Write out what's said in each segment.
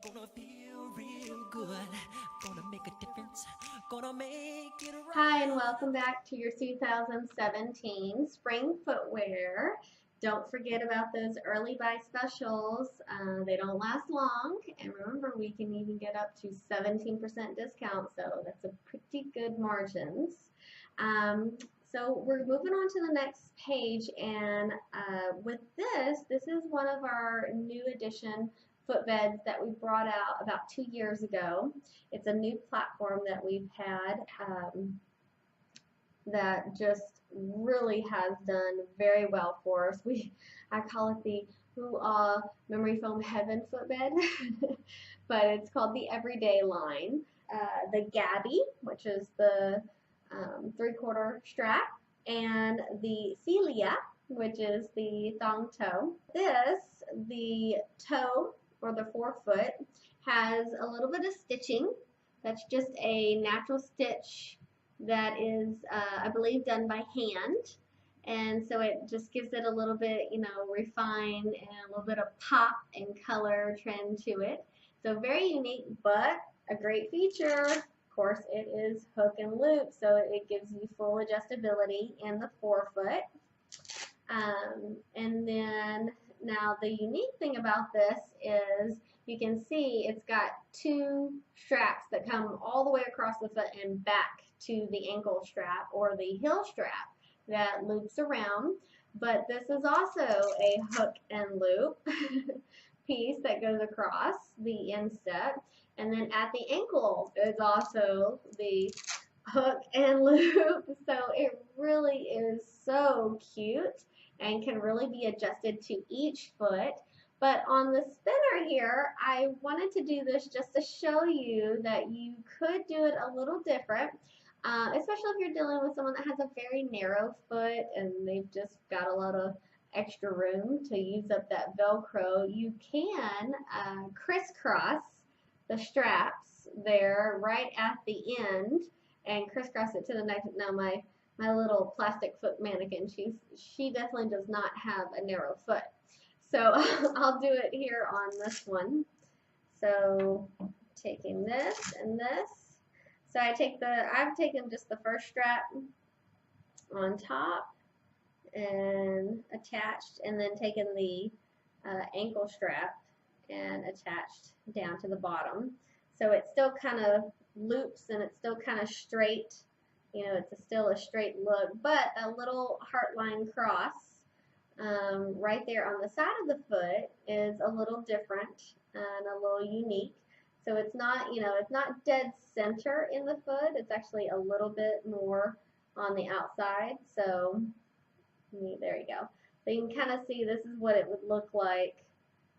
Gonna feel real good. Gonna make a difference. Gonna make it right. Hi, and welcome back to your 2017 spring footwear. Don't forget about those early buy specials. They don't last long. And remember, we can even get up to 17% discount, so that's a pretty good margins. Um, so we're moving on to the next page, and with this is one of our new edition footbeds that we brought out about 2 years ago. It's a new platform that we've had that just really has done very well for us. I call it the Memory Foam Heaven footbed, but it's called the Everyday line. The Gabby, which is the 3/4 strap, and the Celia, which is the thong toe. The toe or the forefoot has a little bit of stitching. That's just a natural stitch that is, I believe, done by hand. And so it just gives it a little bit, refined and a little bit of pop and color trend to it. So very unique, but a great feature. Of course, it is hook and loop, so it gives you full adjustability in the forefoot. And then now the unique thing about this is you can see it's got two straps that come all the way across the foot and back to the ankle strap or the heel strap that loops around. But this is also a hook and loop piece that goes across the instep. And then at the ankle is also the hook and loop. So it really is so cute and can really be adjusted to each foot. But on the spinner here, I wanted to do this just to show you that you could do it a little different, especially if you're dealing with someone that has a very narrow foot and they've just got a lot of extra room to use up that Velcro. You can crisscross the straps there right at the end and crisscross it to the next. Now my little plastic foot mannequin, she definitely does not have a narrow foot. So I'll do it here on this one. So taking this and this. So I've taken just the first strap on top and attached, and then taken the ankle strap and attached down to the bottom. So it still kind of loops and it's still kind of straight. It's still a straight look, but a little heartline cross right there on the side of the foot is a little different and a little unique. So it's not, it's not dead center in the foot. It's actually a little bit more on the outside. So there you go. So you can kind of see this is what it would look like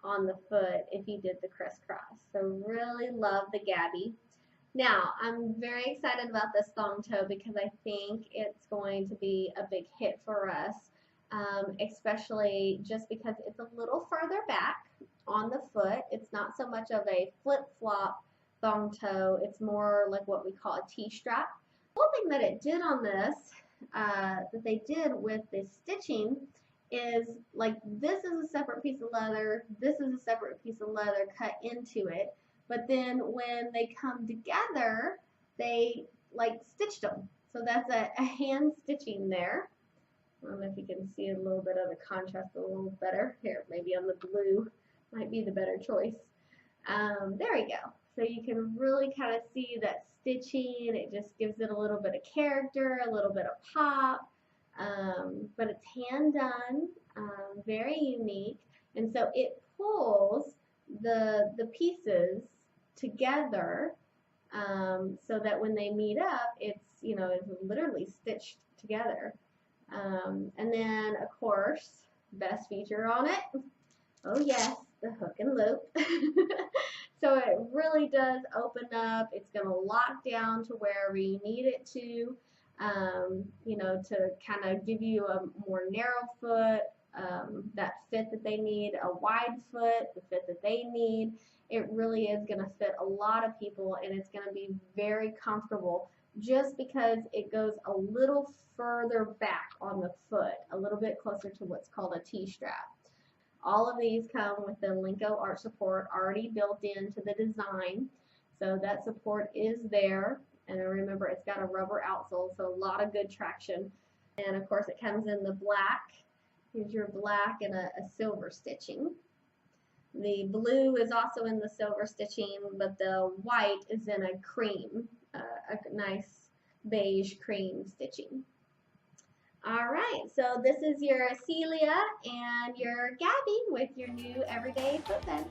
on the foot if you did the crisscross. So really love the Gabby. Now, I'm very excited about this thong toe because I think it's going to be a big hit for us, especially just because it's a little further back on the foot. It's not so much of a flip-flop thong toe. It's more like what we call a T-strap. One thing that it did on this, that they did with the stitching, is like this is a separate piece of leather, this is a separate piece of leather cut into it. But then when they come together, they like stitched them. So that's a hand stitching there. I don't know if you can see a little bit of the contrast a little better. Here, maybe on the blue might be the better choice. There we go. So you can really kind of see that stitching. It just gives it a little bit of character, a little bit of pop. But it's hand done, very unique. And so it pulls the pieces together so that when they meet up, it's literally stitched together. And then of course, best feature on it, oh yes, the hook and loop. So it really does open up. It's going to lock down to wherever you need it to, to kind of give you a more narrow foot, that fit that they need, a wide foot, the fit that they need. It really is going to fit a lot of people, and it's going to be very comfortable just because it goes a little further back on the foot, a little bit closer to what's called a T-strap. All of these come with the Linko arch support already built into the design. So that support is there. And remember, it's got a rubber outsole, so a lot of good traction. And of course, it comes in the black. Here's your black and a silver stitching. The blue is also in the silver stitching, but the white is in a cream, a nice beige cream stitching. All right, so this is your Celia and your Gabby with your new everyday footbed.